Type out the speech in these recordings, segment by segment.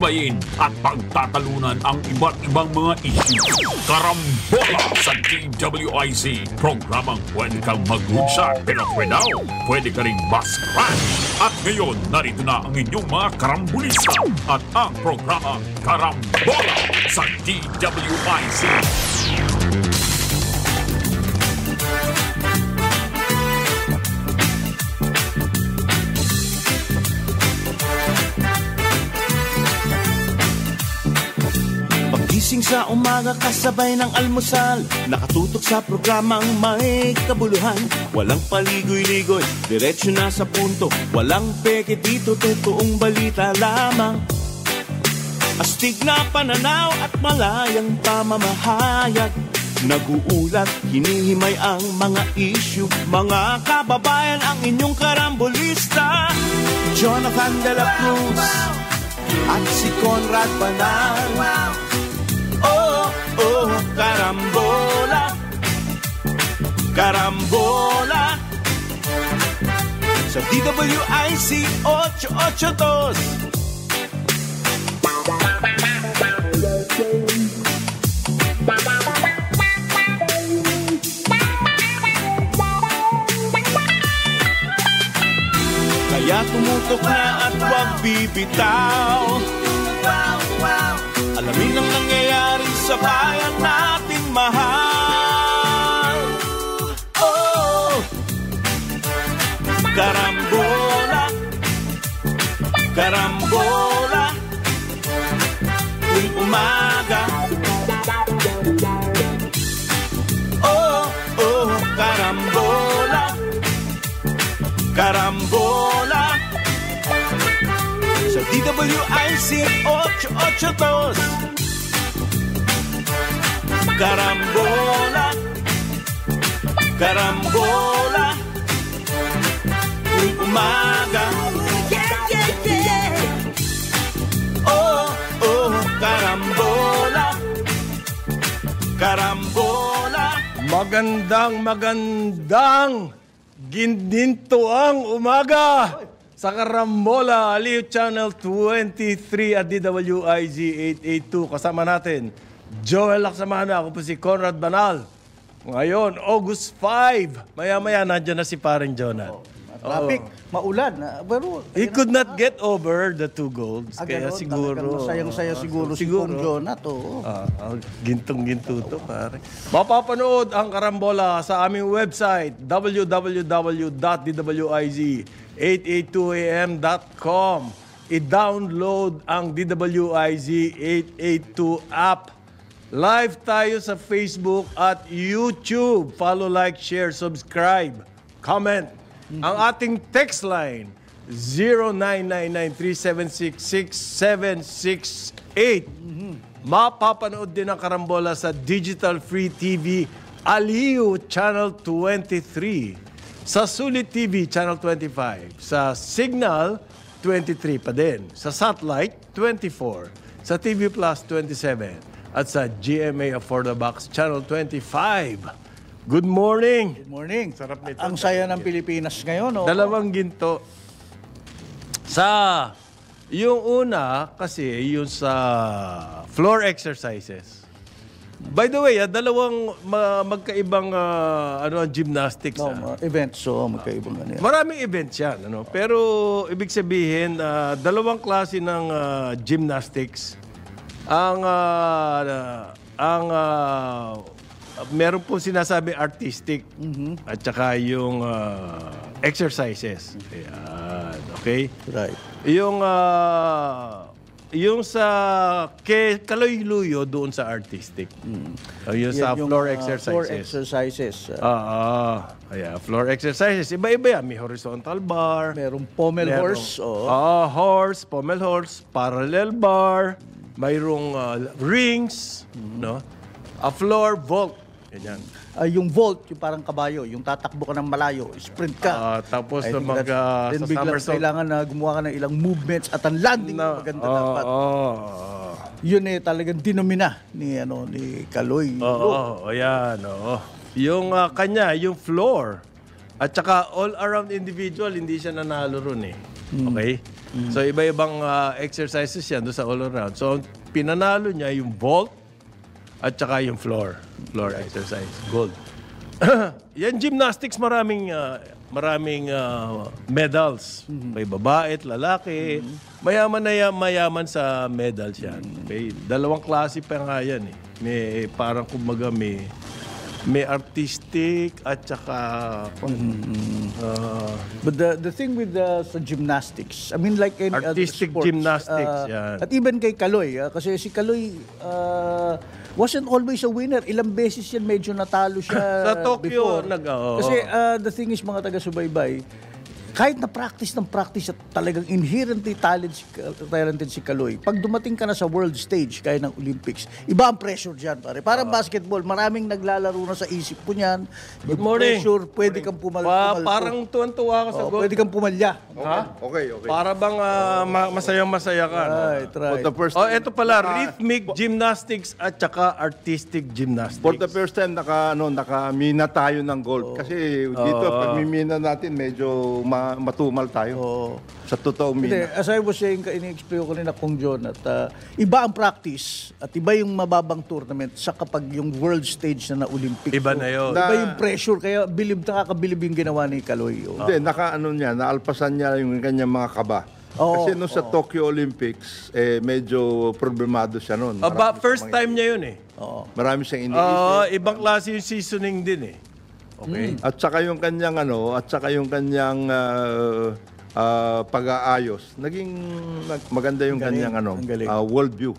bayin at pagtatalunan ang iba't ibang mga issue. Karambola sa DWIZ. Programang pwede kang mag-good pero pwede ka rin mas-crash. At ngayon, narito na ang inyong mga karambulista at ang programang Karambola sa DWIZ. Gising sa umaga kasabay ng almusal, nakatutok sa programang may kabuluhan. Walang paligoy-ligoy, diretso na sa punto. Walang peke dito, totoong balita lamang. Astig na pananaw at malayang pamamahayag. Naguulat, hinihimay ang mga issue. Mga kababayan, ang inyong karambolista, Jonathan de la Cruz at si Conrad Banal. Oh, karambola, karambola sa DWIZ 882. Kaya tumutok na at huwag bibitaw. Alamin ang nangyayari sa bayan nating mahal. Oh, karambola, karambola, tuwing umaga. Oh, karambola, karambola sa DWIZ 882. Karambola, karambola, tuwing umaga. Oh, karambola, karambola. Magandang gindintoang umaga sa Karambola, Aliw Channel 23 at DWIZ 882. Kasama natin Joel Laksamana, ako po si Conrad Banal. Ngayon, August 5. Maya-maya, nandiyan na si Paring Jonah. Traffic, maulan. Pero, he could not get over the 2 golds. Kaya ganun, siguro... Masayang-saya siguro si Kong Jonah to. Gintong-ginto to, pare. Mapapanood ang Karambola sa aming website, www.dwiz882am.com. I-download ang DWIZ 882 app. Live tayo sa Facebook at YouTube. Follow, like, share, subscribe, comment. Ang ating text line, 0999-376-6768. Mapapanood din ang Karambola sa Digital Free TV, Aliw Channel 23. Sa Sulit TV, Channel 25. Sa Signal, 23 pa din. Sa Satellite, 24. Sa TV Plus, 27. At sa GMA Affordable Box, Channel 25. Good morning! Good morning. Sarap nito. Ang saya ng Pilipinas ngayon. Oh. Dalawang ginto. Yung una, kasi yung sa floor exercises. By the way, dalawang magkaibang gymnastics. Events, magkaibang ganyan. Maraming events yan. Pero ibig sabihin, dalawang klase ng gymnastics. Meron po sinasabi artistic at saka yung exercises. Ayan, okay? Right. Yung sa Kaloy-Luyo doon sa artistic. Yung sa floor exercises. Floor exercises. Ayan, floor exercises. Iba-iba yan. May horizontal bar. Merong pommel horse. Horse, pommel horse, parallel bar. Mayroong rings, no? A floor vault. Ganyan. Yung vault, yung parang kabayo, yung tatakbo ka ng malayo, sprint ka. Tapos sa biglang kailangan na gumawa ka ng ilang movements at ang landing maganda dapat. Yun talagang dinomina ni Kaloy. Ayan. Yung kanya, yung floor, at saka all-around individual, hindi siya nanalo ron eh. Okay? So, iba-ibang exercises yan doon sa all-around. So, pinanalo niya yung vault at saka yung floor exercise. Gold. Yan gymnastics, maraming medals. May babae at lalaki. Mayaman sa medals yan. Okay? 2 klase pa nga yan eh. May parang kumbaga may artistic at saka But the thing with sa gymnastics, I mean like any other artistic sports, gymnastics, yan. At even kay Kaloy, kasi si Kaloy wasn't always a winner. Ilang beses yan medyo natalo siya Sa Tokyo, before. Kasi the thing is, mga taga-subaybay, kahit na practice at talagang inherently talented si Kaloy, pag dumating ka na sa world stage, kaya ng Olympics, iba ang pressure dyan, pare. Parang basketball, maraming naglalaro na sa isip po niyan. Good morning. Pressure, pwede kang pumalya. Parang tuwan-tuwa ka sa goal. Pwede kang pumalya. Okay. Para bang masayang-masaya ka. No? Right. For the first Oh, time, ito pala, rhythmic gymnastics at saka artistic gymnastics. for the first time, nakamina tayo ng gold. Kasi dito, pag mimina natin, medyo matumal tayo. Sa totoong Hindi, mina. as I was saying, ini-explain ko kanina kung John, at iba ang practice at iba yung mababang tournament sa kapag yung world stage na Olympics. Iba na yun. Iba yung pressure, kaya nakakabilib yung ginawa ni Kaloy. Hindi, naalpasan niya yung kanyang mga kaba. Oo, Kasi sa Tokyo Olympics, medyo problemado siya noon. First time niya yun eh. Marami siyang iniisip. Ibang klase yung seasoning din eh. Okay. At saka yung kanyang pag-aayos. Naging maganda yung kanyang ang galing. world view.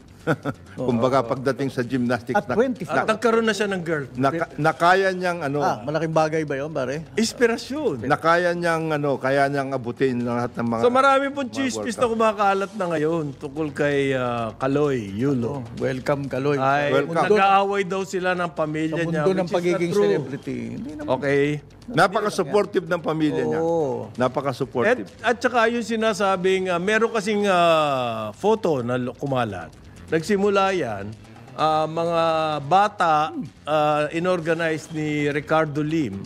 Kumbaga pagdating sa gymnastics At 25. At nagkaroon na siya ng girl. nakaya niyang Malaking bagay ba yun, pare? Inspirasyon. kaya niyang abutin lahat ng mga So marami pong mga chismis World na kumakalat na ngayon tungkol kay Kaloy, Yulo. Welcome, Kaloy. Ay, Welcome. nag-aaway daw sila ng pamilya Sa niya. mundo ng which is pagiging not true. celebrity. Hindi naman. Okay. Napaka-supportive ng pamilya niya. Napaka-supportive. At saka yung sinasabing, meron kasing photo na kumalat. Nagsimula yan, mga bata inorganize ni Ricardo Lim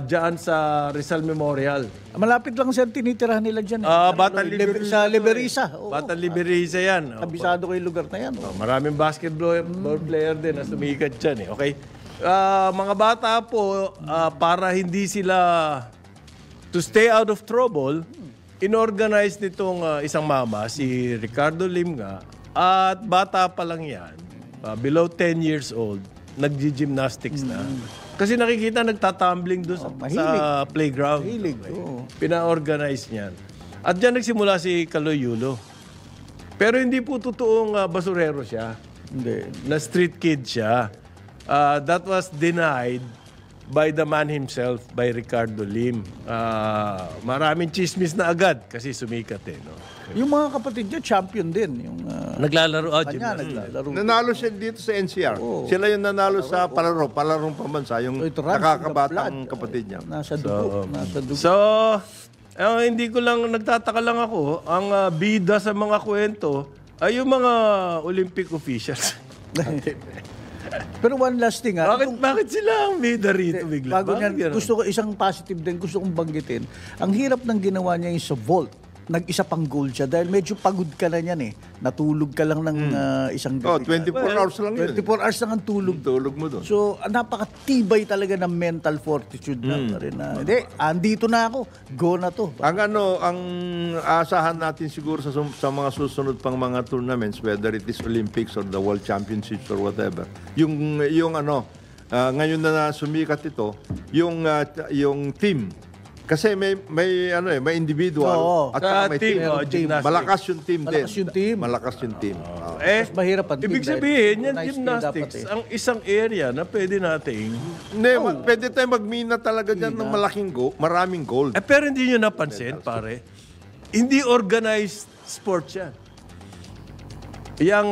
dyan sa Rizal Memorial. Malapit lang siya tinitirahan nila dyan. Batang Liberisa. Sa Liberisa. Batang Liberisa yan. Kabisado ko yung lugar na yan. Maraming basketball player din na sumikat dyan. Okay? Mga bata po, para hindi sila to stay out of trouble, inorganize nitong isang mama, si Ricardo Lim nga, at bata pa lang yan, below 10 years old, nag-gymnastics na. Kasi nakikita nagtatumbling doon sa playground. Mahilig. Pina-organize niyan. At dyan nagsimula si Kaloy Yulo. Pero hindi po totoong basurero siya. Hindi. Na street kid siya. That was denied by the man himself, by Ricardo Lim. Maraming chismis na agad kasi sumikat eh. No? Yung mga kapatid niya, champion din. Yung, Naglalaro. kanya, naglalaro. Nanalo siya dito sa NCR. Sila yung nanalo sa palarong pambansa, yung Ito, runs nakakabatang in the blood. kapatid niya. Nasa dugo. So, hindi ko lang, nagtataka lang ako, ang bida sa mga kwento ay yung mga Olympic officials. Pero one last thing, Bakit sila ang bida rito bigla? bago niyan, gusto ko isang positive din, gusto kong banggitin. Ang hirap ng ginawa niya yung sa vault. Nag-isa pang goal siya dahil medyo pagod ka na yan eh. Natulog ka lang ng isang gabi. 24 hours lang yun. 24 hours lang ang tulog. Tulog mo doon. So, napakatibay talaga ng mental fortitude na rin na, hindi, andito na ako, go na to. Ang aasahan natin siguro sa mga susunod pang mga tournaments, whether it is Olympics or the World Championships or whatever, yung ngayon na sumikat ito, yung team. Kasi may individual at saka may team. Gymnastics. Malakas yung team din. Malakas yung team. Mas mahirap ang team ibig dahil sabihin, yan nice gymnastics, dapat ang isang area na pwede nating... Hindi, pwede tayo magmina talaga dyan ng maraming gold. pero hindi nyo napansin, pare, hindi organized sports yan. Yang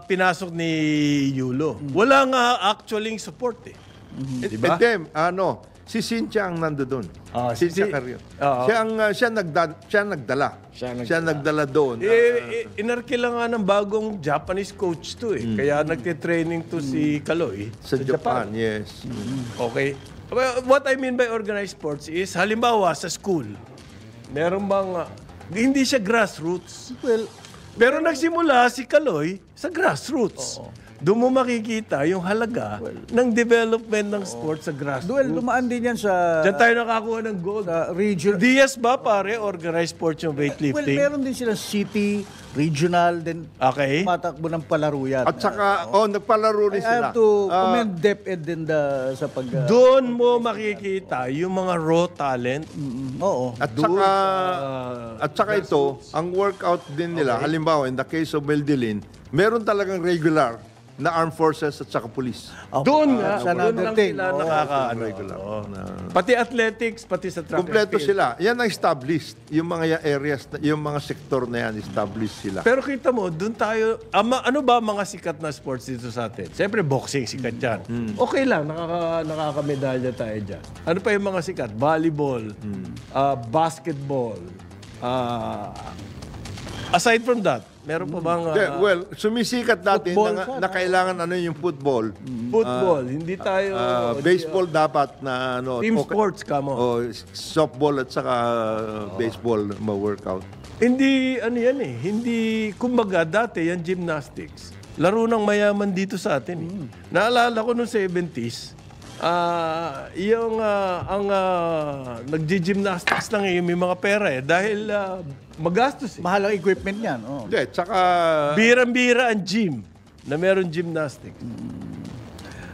pinasok ni Yulo. Wala nga actually support eh. Diba? Si Cynthia ang nandoon. Cynthia Carrion. Siya nagdala. Siya nagdala doon. Inarkila nga ng bagong Japanese coach to eh. Kaya nagtitraining to si Kaloy Sa Japan, yes. Okay. Well, what I mean by organized sports is, halimbawa sa school, meron bang Hindi siya grassroots. Well, Pero nagsimula si Kaloy sa grassroots. Doon mo makikita yung halaga ng development ng sport sa grassroots. dumaan din yan sa Diyan tayo nakakuha ng gold. region. DS ba pare, organized sports yung Well, weightlifting? meron din sila city, regional, then Okay. matakbo ng palaro yan. At saka, nagpalaro rin I sila. have to commend DepEd din sa pag... Doon mo makikita yung mga raw talent. oo. At saka ito, ang workout din nila, halimbawa, in the case of Meldelin, meron talagang regular na armed forces at saka police. Doon nga, Sa doon another lang thing. sila Oo. nakaka-regular. Pati athletics, pati sa track Kompleto and field. sila. Yan ang established. Yung mga areas, yung mga sektor na yan, established sila. Pero kita mo, doon tayo, ano ba mga sikat na sports dito sa atin? Siyempre, boxing, sikat yan. Okay lang, nakakamedalya tayo dyan. Ano pa yung mga sikat? Volleyball, basketball. Aside from that, meron pa bang Sumisikat natin na kailangan yung football. football? Hindi tayo... Baseball dapat na team sports ka mo. O softball at saka baseball ma-workout. Hindi, hindi, kumbaga, dati yan gymnastics. Laro ng mayaman dito sa atin. Naalala ko noong 70s, nagji-gymnastics lang may mga pera dahil magastos Mahal ang equipment yan. Oh. Hindi, tsaka... Birang-bira ang gym na meron gymnastics.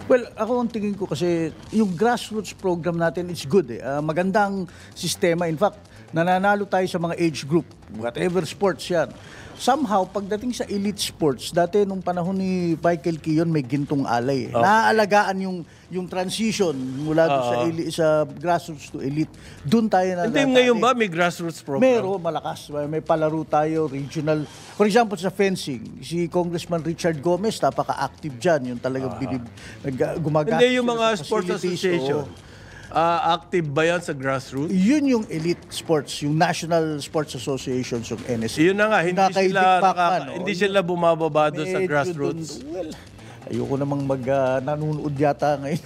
Well, ako ang tingin ko kasi yung grassroots program natin, it's good. Magandang sistema. In fact, nananalo tayo sa mga age group, whatever sports yan. Somehow, pagdating sa elite sports, dati nung panahon ni Michael Keon, may gintong alay. Naaalagaan yung transition mula doon sa grassroots to elite. Doon tayo na... Hindi, ngayon ba may grassroots program? Meron, malakas. May palaro tayo, regional. For example, sa fencing, si Congressman Richard Gomez, napaka-active dyan. Yung talagang gumagamit. Hindi, yung sila mga sa sports facilities, association. oo. Active ba yan sa grassroots? Yun yung elite sports, yung National Sports Associations, yung NSA. Yun na nga, hindi Kay sila, Dick Pacman, hindi sila bumababa doon sa Medyo grassroots. Well, ayoko namang nanonood yata ngayon.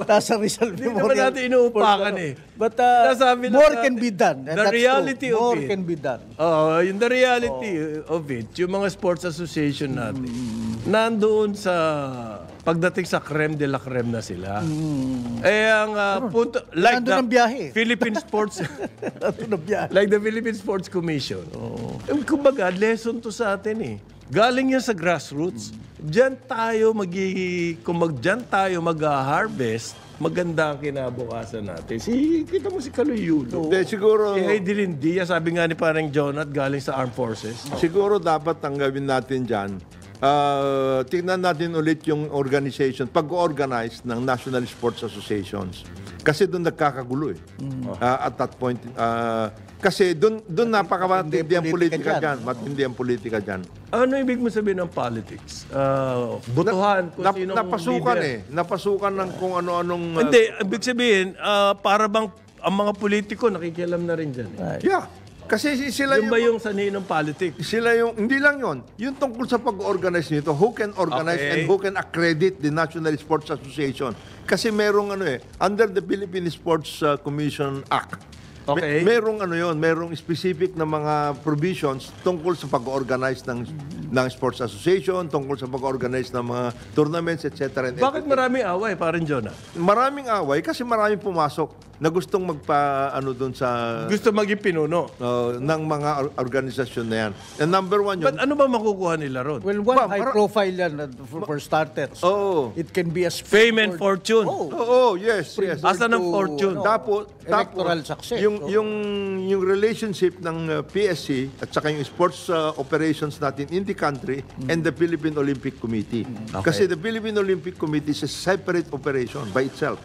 Nasa Rizal Hindi Memorial. naman natin inuupakan Sports, eh. But Nasabi lang more natin, can be done. And the that's reality true. of More it. can be done. Yung the reality of it, yung mga sports association natin, nandoon sa pagdating sa creme de la creme na sila. Ang punto, like Nandun ang biyahe. Philippine Sports, Ito na biyan. like the Philippine Sports Commission. Kumbaga, lesson to sa atin eh. Galing yan sa grassroots. Diyan tayo diyan tayo mag-harvest, maganda ang kinabukasan natin. Kita mo si Kaloy Yulo. Hindi, siguro... Si Heidelin Diaz, sabi nga ni parang Jonat, galing sa Armed Forces. Siguro dapat ang gawin natin dyan, tingnan natin ulit yung organization, pag-organize ng National Sports Associations. Kasi doon nagkakagulo eh. At that point, kasi doon napakamatindi ang politika dyan. Matindi ang politika dyan. Ano ibig mo sabihin ng politics? Botohan kung sinong Napasukan leader. Napasukan ng kung ano-anong... Hindi, ibig sabihin, para bang ang mga politiko nakikialam na rin dyan. Yeah. Kasi sila Yung ba yung sanay ng politics? Sila hindi lang yon. Yung tungkol sa pag-organize nito, who can organize Okay. and who can accredit the National Sports Association. Kasi merong under the Philippine Sports Commission Act. Okay. Merong specific na mga provisions tungkol sa pag-organize ng sports association, tungkol sa pag-organize ng mga tournaments, etc. Bakit maraming away, parang Jonah? Maraming away kasi maraming pumasok na gustong doon sa Gusto maging pinuno. ng mga organisasyon na yan. And number one yun. But ano ba makukuha nila ron? Well, one high profile yan for starters. Oo. It can be as Fame and fortune. Oo, yes. Asan ang fortune? Tapos electoral success. yung relationship ng PSC at saka yung sports operations natin in the country and the Philippine Olympic Committee. Kasi the Philippine Olympic Committee is a separate operation by itself.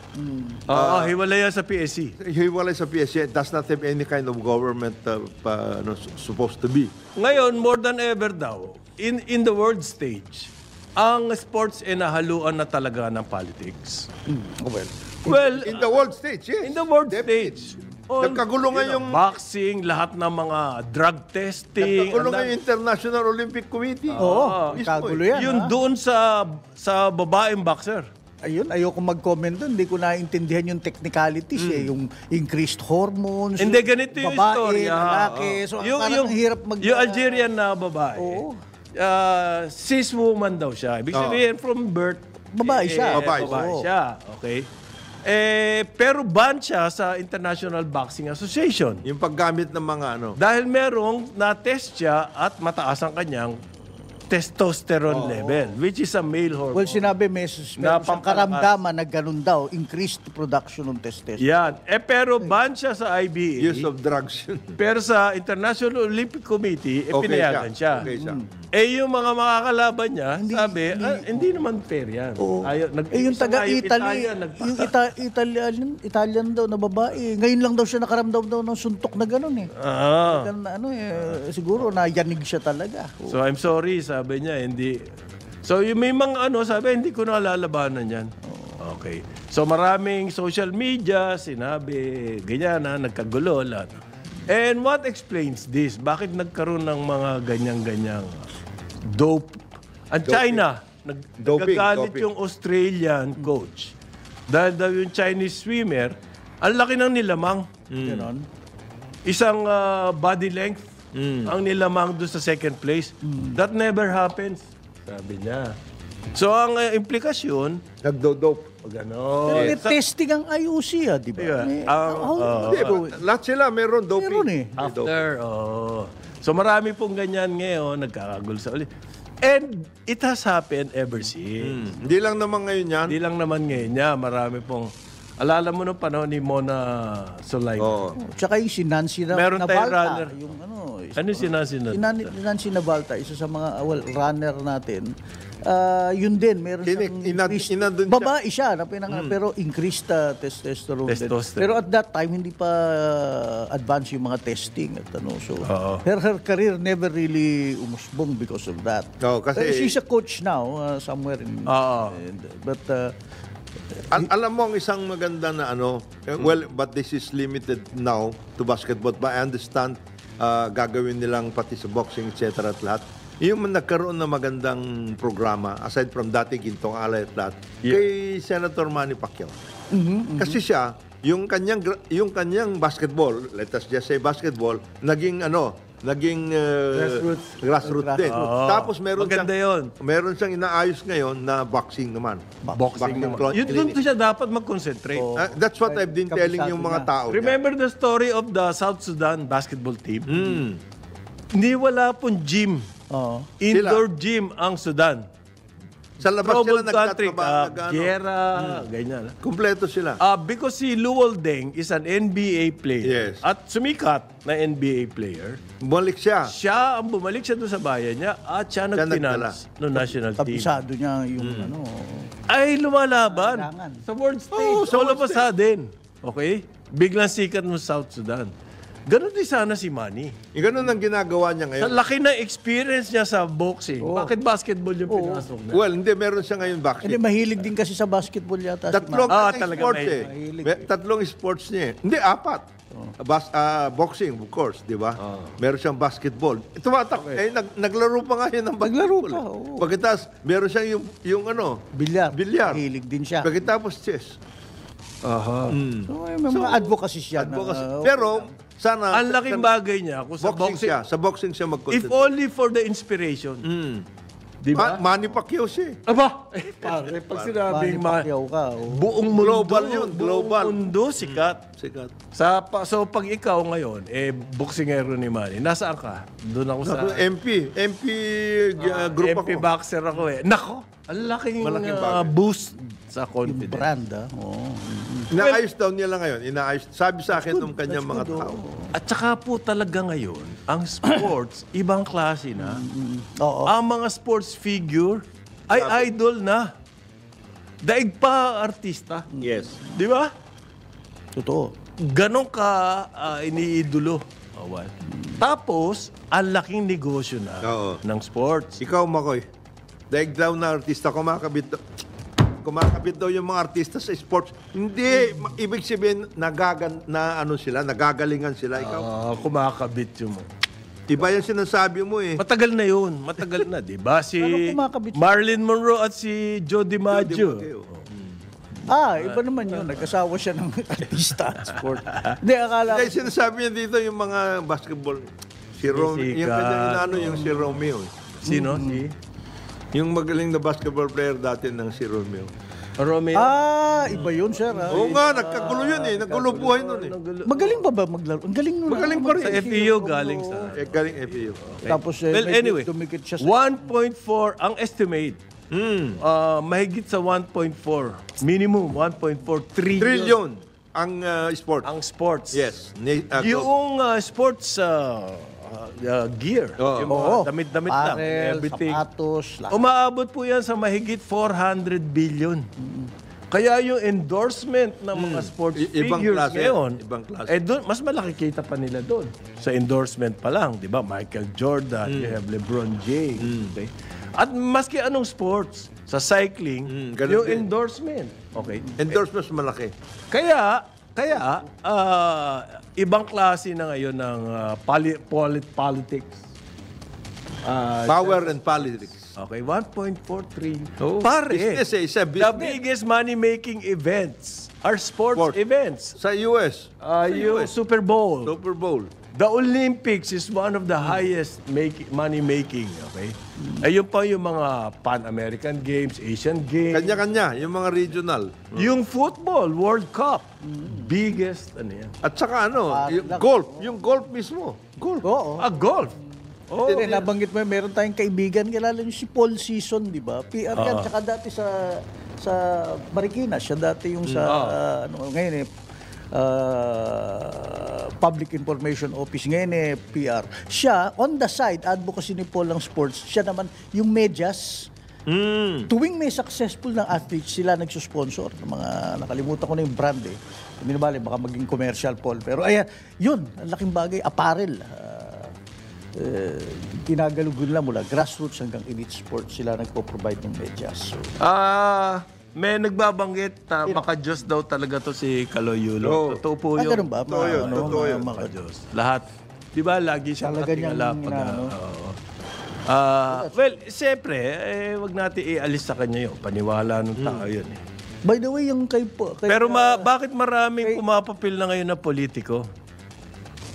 Hiwalay yan sa PSC. Hiwalay sa PSC, it does not have any kind of government supposed to be. Ngayon, more than ever daw, in the world stage, ang sports ay nahaluan na talaga ng politics. Well, In the world stage, yes. in the world Definitely. stage. Nagkagulo nga yung boxing, lahat ng mga drug testing. nagkagulo nga yung International Olympic Committee. Oo, Mismo kagulo eh. yan. Yun doon sa babaeng boxer. Ayun, ayoko mag-comment doon. Hindi ko naiintindihan yung technicalities yung increased hormones. Hindi, ganito yung babae, story. lalaki. So, parang hirap yung Algerian na babae, Oo. cis woman daw siya. Ibig sabihin, from birth, Babae siya. Babae siya. Okay? Pero ban siya sa International Boxing Association. Yung paggamit ng mga ano. Dahil merong na-test siya at mataas ang kanyang testosterone level, which is a male hormone. Well, sinabi meron siyang karamdaman na ganun daw, increased production ng testosterone. Yan. Pero ban siya sa IBA. Use of drugs yun. Pero sa International Olympic Committee, pinayagan siya. Okay siya. Yung mga makakalaban niya, hindi naman fair yan. Yung taga-Italy, Italian daw na babae, ngayon lang daw siya nakaramdam daw ng suntok na gano'n eh. Siguro nayanig siya talaga. So I'm sorry, sabi niya, hindi. So yung may mga sabi, hindi ko nalalabanan yan. Okay. So maraming social media, sinabi, ganyan nagkagulo lahat. And what explains this? Bakit nagkaroon ng mga ganyang-ganyang dope? Ang China, nagagalit yung Australian coach. Dahil daw yung Chinese swimmer, ang laki ng nilamang. Ganon. Isang body length ang nilamang doon sa second place. That never happens, sabi niya. So ang implikasyon, Nagdo-dope. gano'n. Pero may testing ang IOC, di ba? Lahat sila meron doping. Meron eh. After, So marami pong ganyan ngayon, nagkakagulo sa ulit. And it has happened ever since. Hindi lang naman ngayon yan. Hindi lang naman ngayon niya, marami pong... Alala mo nung panahon ni Mona Solay. Tsaka yung si Nancy Meron tayong Navalta. runner. Ano si Nancy Navalta? Si Nancy Navalta, isa sa mga runner natin. Yun din, meron siyang babae siya na pero increased testosterone. Pero at that time hindi pa advanced yung mga testing at so her career never really umusbong because of that. Kasi she's a coach now somewhere in but alam mo ang isang maganda na but this is limited now to basketball, but I understand gagawin nilang pati sa boxing etc. at lahat. Yung nagkaroon ng magandang programa, aside from dati Gintong Alay at lahat, kay Senator Manny Pacquiao. Kasi siya, yung kanyang basketball, let us just say basketball, naging grassroots din. Tapos meron siyang inaayos ngayon na boxing naman. Boxing naman. Yun doon siya dapat mag-concentrate. That's what I've been telling yung mga tao. Remember the story of the South Sudan basketball team? Hindi wala pong gym. Indoor gym ang Sudan. Sa labas sila nagtatrabaho. Gera, ganyan. Kompleto sila. Because si Luol Deng is an NBA player. Yes. At sumikat na NBA player. Bumalik siya. Bumalik siya doon sa bayan niya at siya nag-finance ng national team. Kabisado niya yung Ay lumalaban sa world stage. All of a sudden. Okay? Biglang sikat ng South Sudan. Ganon din sana si Manny. Ganon ang ginagawa niya ngayon. Sa laki na experience niya sa boxing, bakit basketball yung pinasok na? Well, hindi. Meron siya ngayon boxing. Hindi, mahilig din kasi sa basketball yata si Tatlong sports mahilig. Tatlong sports niya. Hindi, 4. Boxing, of course, di ba? Meron siyang basketball. Naglaro pa nga yun ng basketball. Pagkatapos, meron siyang yung bilyar. Mahilig din siya. Pagkatapos, chess. So, may mga advocacy siya. Pero, sana... Ang laking bagay niya kung sa boxing siya mag-concentrate. If only for the inspiration. Di ba? Manny Pacquiao siya. Aba! Pare, pag sinabing Pacquiao ka. Buong mundo. Global yun. Global. Buong mundo, sikat. So, pag ikaw ngayon, boxingero ni Manny, nasaan ka? Doon ako sa... MP group ako. MP boxer ako Nako! Ang laking boost sa confidence. Yung brand, Inaayos daw nila ngayon. Sabi sa akin ng kanyang mga tao. At saka po talaga ngayon, ang sports, ibang klase na. Ang mga sports figure ay idol na. Daig pa artista. Yes. Di ba? Totoo. Ganon ka iniidolo. Tapos, ang laking negosyo na ng sports. Ikaw, Makoy, daig daw na artista, kumakabit daw yung mga artista sa sports. Hindi, ibig sabihin, nagagalingan sila. Ikaw. Kumakabit yung... Iba yung sinasabi mo Matagal na yun. Matagal na, di ba? Si Marilyn Monroe at si Joe DiMaggio. Iba naman yun. Nag-asawa siya ng artista at sport. Hindi, akala Kaya sinasabi niya dito yung mga basketball. Si Romeo, yung kanyang yung si Romeo. Sino? Yung magaling na basketball player dati ng si Romeo. Romeo. iba yun, sir. Oo nga, nagkagulo yun eh. Naggulo buhay nun eh. Magaling ba maglaro? Ang galing nun. Magaling pa rin. Sa FEU galing sa... Galing FEU. Tapos, Well, anyway, dumikit siya sa... 1.4 ang estimate. Mahigit sa 1.4. Minimum 1.4 Trillion ang sport. ang sports. Yes. Yung sports gear, yung mga damit-damit lang, Apparel, everything. sapatos, lahat. Umaabot po yan sa mahigit 400 billion. Kaya yung endorsement ng mga sports Ibang figures klase, ngayon, ibang klase. doon, mas malaki kita pa nila doon. Sa endorsement pa lang, di ba? Michael Jordan, you have LeBron James. Okay? At maski anong sports, sa cycling, ganun yung din. endorsement. Okay? Endorsements malaki. Kaya ibang klase na ngayon ng politics. Power and politics. Okay, 1.4 trillion. Oh, Pare, business eh, it's a the business. biggest money-making events are sports Sport. events. Sa US. Yung Super Bowl. Super Bowl. The Olympics is one of the highest money-making. Okay? Ayun pa yung mga Pan-American Games, Asian Games. Kanya-kanya, yung mga regional. Yung football, World Cup. Biggest, ano yan? At saka yung golf mismo. Golf. Oo. Golf. Oh, Hindi, nabanggit mo, meron tayong kaibigan, kilala niyo si Paul Season, di ba? PR yan, tsaka dati sa Marikina, siya dati yung sa, ngayon Public Information Office, ngayon PR. Siya, on the side, advocacy ni Paul ng sports, siya naman, yung medyas, tuwing may successful na athletes, sila nagsusponsor ng mga, nakalimutan ko na yung brand Hindi na bali, baka maging commercial, Paul. Pero ayan, yun, ang laking bagay, apparel. Kinagalugun lang mula grassroots hanggang elite sports, sila nagpo-provide ng medyas. So, may nagbabanggit na maka-Diyos daw talaga to si Kaloy Yulo. Totoo po yun. ganun ba? Totoo yun, totoo yun. Maka-Diyos. Lahat. Di ba, lagi siyang Talaga katingala niyang pag... inaano. well, siyempre, wag natin ialis sa kanya yun. Paniwala ng tao yun. By the way, yung kay Pero bakit maraming pumapapil na ngayon na politiko?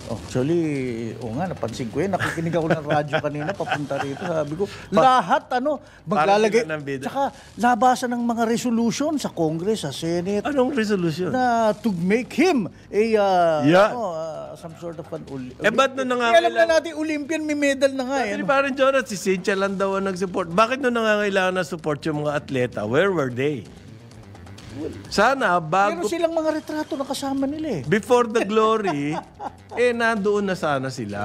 Actually, napansin ko yun. Nakikinig ako ng radyo kanina, papunta rito. Sabi ko, lahat, maglalagay. Parang bida. Tsaka, labasan ng mga resolution sa Congress, sa Senate, Anong resolution? na to make him some sort of an ba't nung Alam na natin, Olympian, may medal na nga. Sabi ni Parang Jonat, si Cynthia lang daw ang nag-support. Bakit nung nangangailangan ng support yung mga atleta? Where were they? Sana, Meron silang mga retrato na kasama nila before the glory, nandoon na sana sila.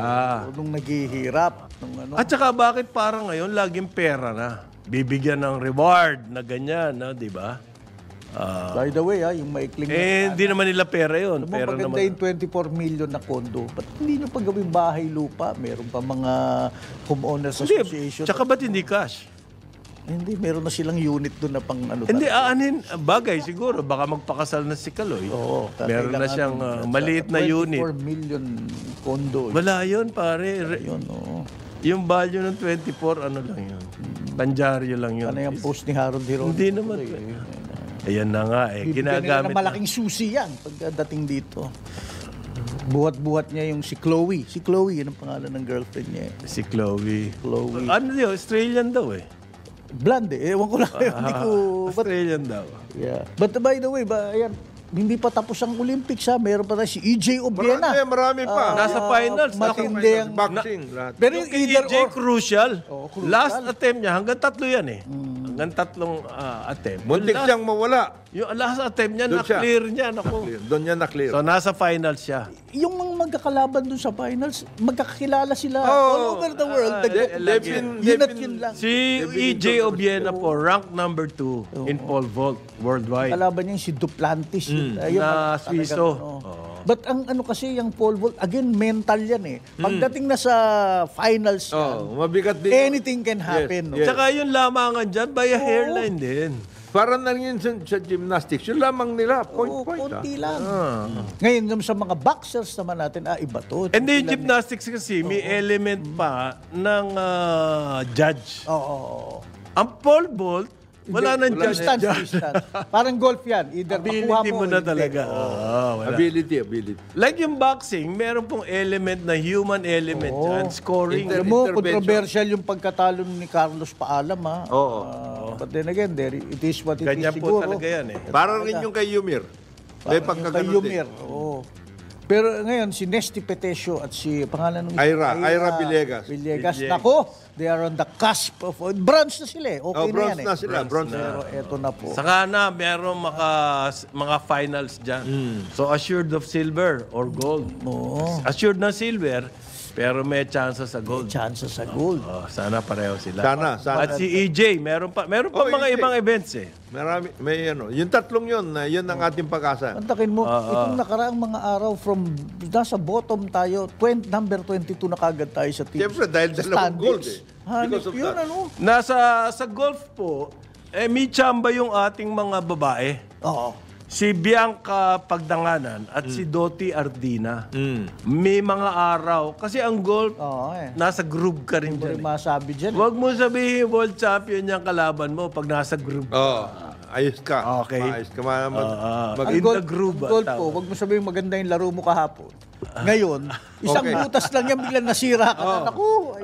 Nung naghihirap. At saka bakit parang ngayon laging pera na? Bibigyan ng reward na ganyan, di ba? By the way, yung maikling Hindi naman nila pera yun. Pera maganda naman. yung 24 million na kondo. Ba't hindi nyo pagawin bahay lupa? Meron pa mga homeowners association. Tsaka ba't hindi cash? Hindi, meron na silang unit doon na pang Hindi, bagay siguro. Baka magpakasal na si Kaloy. Oo. Meron na siyang maliit na unit. 24 million kondo. Wala yun, pare. Yun, oo. Yung value ng 24, ano lang yun? Pandyaryo lang yun. Ano yung post ni Harold Hiron? Hindi naman. Ayan na nga Bibigyan nila ginagamit ng malaking susi yan pagdating dito. Buhat-buhat niya yung si Chloe. Si Chloe, yun ang pangalan ng girlfriend niya. Si Chloe. Chloe. Ano yun? Australian daw Blonde Ewan ko lang. Hindi ko... Australian daw. Yeah. But by the way, ayan, hindi pa tapos ang Olympics Meron pa tayo si EJ Obiena. Marami pa. Nasa finals. Matindi ang... Boxing. Lahat. Pero Yung yung either EJ or... crucial. crucial. Last attempt niya, hanggang 3 yan Hanggang 3 attempt. Muntik siyang mawala. Yung last attempt niya, Doon siya. na-clear niya. Naku. Doon niya na-clear. So, nasa finals siya. Yung mga magkakalaban dun sa finals, magkakakilala sila all over the world. Yun at yun lang. Si EJ Obiena po, rank number 2 in pole vault worldwide. Kalaban niya yung si Duplantis. Ayun, na talagang, Swiso. But ang kasi, yung pole vault, again, mental yan Pagdating na sa finals yan, mabigat din. anything can happen. Yes. Tsaka yung lamangan dyan, by a hairline din. Para na rin sa gymnastics. Yung lamang nila, point. Konti lang. Ngayon, sa mga boxers naman natin, iba to. And yung gymnastics kasi, may element pa ng judge. Oo. Ang pole vault, Wala nang Distance, distance. Parang golf yan. Either makuha Ability mo mo na hindi. talaga. Wala. Ability. Like yung boxing, meron pong element na human element dyan, scoring. Alam mo, Intervention. controversial yung pagkatalo ni Carlos Paalam, ha? Oo. But then again, it is what it Ganyan is po siguro. talaga yan eh. Para rin yung kay Yumir. May Parang yung kay pagkaganon Yumir, din. oo. Pero ngayon, si Nesty Petesio at si, pangalan nung Ira Villegas. Villegas. Nako, they are on the cusp of, bronze na sila eh. Okay na Bronze yan eh. na sila. Bronze na. Pero eto na po. Saka na, meron mga finals dyan. So, assured of silver or gold. Oo. Assured na silver, pero may chance sa gold. Chances sa gold. Sana pareho sila. Sana. At si EJ, meron pa mga EJ. ibang events eh. Marami, may ano. Yung tatlong yun ang ating pag-asa. Antakin mo, itong nakaraang mga araw from nasa bottom tayo, number 22 na kagad tayo sa team. Siyempre, dahil dalawang gold eh. Hanip Because of yun, that. ano? Sa golf po, may chamba yung ating mga babae. Oo. Si Bianca Pagdanganan at si Doti Ardina. May mga araw. Kasi ang golf, Oo eh. nasa groove ka rin Hindi dyan. rin masabi dyan. Huwag mo sabihin world champion yung kalaban mo pag nasa groove. Ayos ka. Okay. Ayos ka. In the groove. Ang gold po, wag mo sabihin maganda yung laro mo kahapon. Ngayon, isang butas lang yan, biglang nasira ka na. Naku,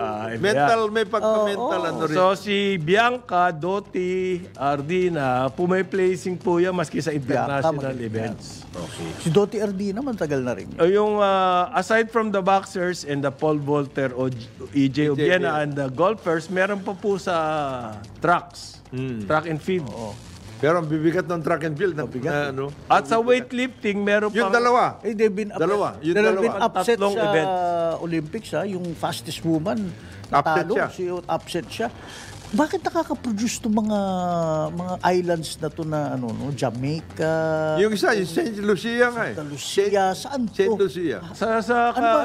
may pagka-mental ano rin. So si Bianca, Doti, Ardina, placing po yan maski sa international Bianca, events. Okay. si Doti Ardina man tagal na rin. Yung aside from the boxers and the Paul Volter o EJ Obiena and the golfers, meron pa po sa tracks. Track and field. Pero ang bibigat ng track and field. Ano? At sa weightlifting, meron pa Yung dalawa. Eh, they've been Dalawa, yung there have dalawa. been upset Tatlong sa event. Olympics, ha? Yung fastest woman, Upset natalo, siya. upset siya. Bakit nakaka-produce itong mga islands na to na ano, no? Jamaica, Yung isa, yung St. Lucia nga eh. Santa Lucia, saan St. to? Lucia.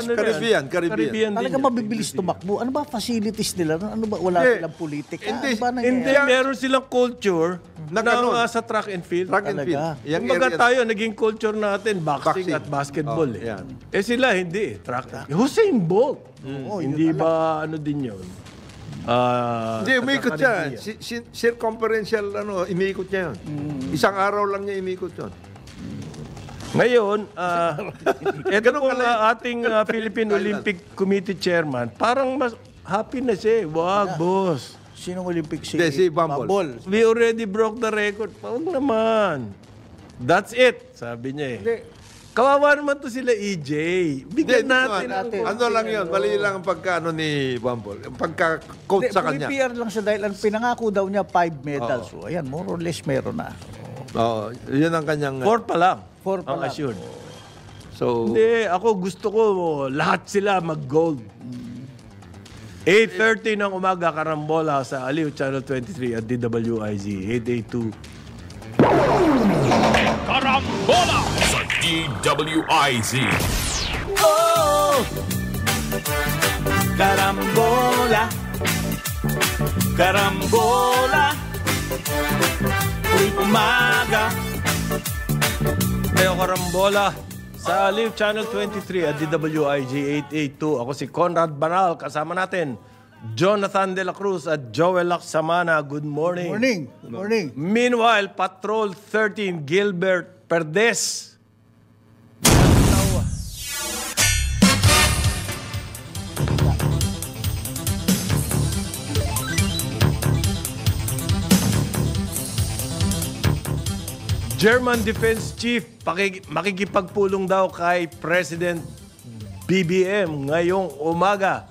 Caribbean Caribbean. Talaga mabibilis tumakbo. Ano ba facilities nila? Ano ba? Wala Hindi. silang politika? Hindi. Ano ba Hindi, nangyayari? meron silang culture Na na ganun. sa track and field. Track and field. Talaga. Yung Kumbaga area- tayo, naging culture natin, boxing Boxing. at basketball. Oh, eh. yan. Sila, hindi. Track. Usain Bolt. Hindi ba ano din yun? Hindi, umikot siya. Circumferential, umiikot niya yun. Isang araw lang niya umikot yun. Ngayon, ito po ating Philippine Olympic Committee Chairman, parang mas happy na siya. Wag, boss. Sinong Olympic Hindi, si Bumble. We already broke the record. Huwag naman. That's it, sabi niya eh. Hindi. Kawawa naman to sila EJ. Bigyan natin. Ano lang yun, mali lang ang pagka ni Bumble. Ang pagka-coach sa kanya. PR lang siya dahil ang pinangako daw niya 5 medals. So, ayan, more or less meron na. Oo, yun ang kanyang... 4 pa lang. 4 pa ang lang. assured. So, Hindi, ako gusto ko lahat sila mag-gold. 8:30 ng umaga, karambola sa Aliw Channel 23 at DWIZ 882. Karambola sa DWIZ. Karambola, karambola, tuwing umaga. Tayo karambola sa Aliw Channel 23 at DWIG 882. Ako si Conrad Banal. Kasama natin Jonathan De La Cruz at Joel Lacsamana. Good morning. Morning. Good morning. Meanwhile, Patrol 13 Gilbert Perdes. German Defense Chief makikipagpulong daw kay President BBM ngayong umaga.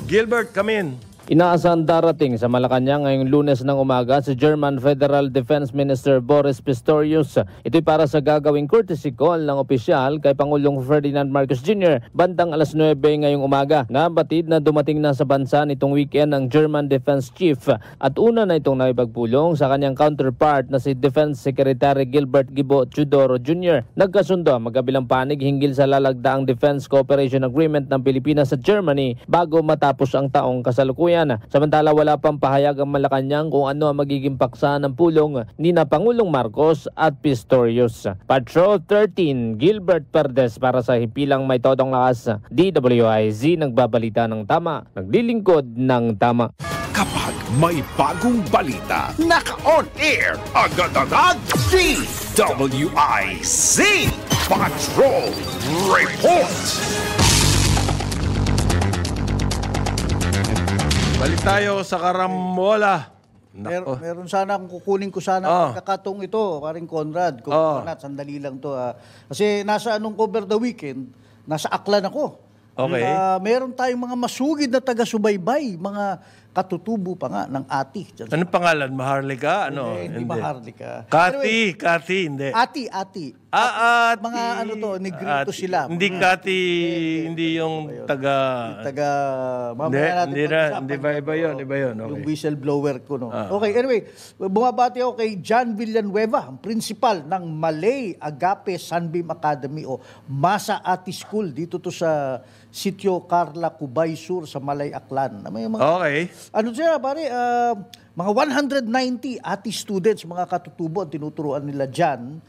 Gilbert, come in. Inaasahan darating sa Malacanang ngayong Lunes ng umaga si German Federal Defense Minister Boris Pistorius. Ito'y para sa gagawing courtesy call ng opisyal kay Pangulong Ferdinand Marcos Jr. bandang alas 9 ngayong umaga. Nabatid na dumating na sa bansa nitong weekend ang German Defense Chief at una na itong naipagpulong sa kanyang counterpart na si Defense Secretary Gilbert Gibo Teodoro Jr. Nagkasundo ang magkabilang panig hinggil sa lalagdaang Defense Cooperation Agreement ng Pilipinas sa Germany bago matapos ang taong kasalukuyan. Samantala wala pang pahayag ang Malacanang kung ano ang magiging paksa ng pulong ni na Pangulong Marcos at Pistorius. Patrol 13, Gilbert Perdes para sa Hipilang May Todong Lakas. DWIZ nagbabalita ng tama, naglilingkod ng tama. Kapag May bagong balita. Naka-on air. Agad-agad. DWIZ. Patrol Report. Balik tayo sa Karambola. Meron sana akong kukunin ko sana kakatong ito, paring Conrad. Kung sandali lang to. Kasi nasa over the weekend, nasa Aklan ako. Okay. Meron tayong mga masugid na taga-subaybay, mga katutubo pa nga ng ati. Anong pangalan? Maharlika? Ano? Hindi Maharlika. Kati, hindi. Ati. Ati. Mga negrito sila. Hindi Kati, hindi yung taga... Mamaya natin Hindi ba iba yun? Okay. Yung whistleblower ko, no? Okay, anyway, bumabati ako kay John Villanueva, ang principal ng Malay Agape Sunbeam Academy o Masa Ati School. Dito to sa Sitio Carla, Cubay Sur, sa Malay, Aklan. Okay. Ano siya, pare? Mga 190 ati students, mga katutubo, ang tinuturuan nila dyan.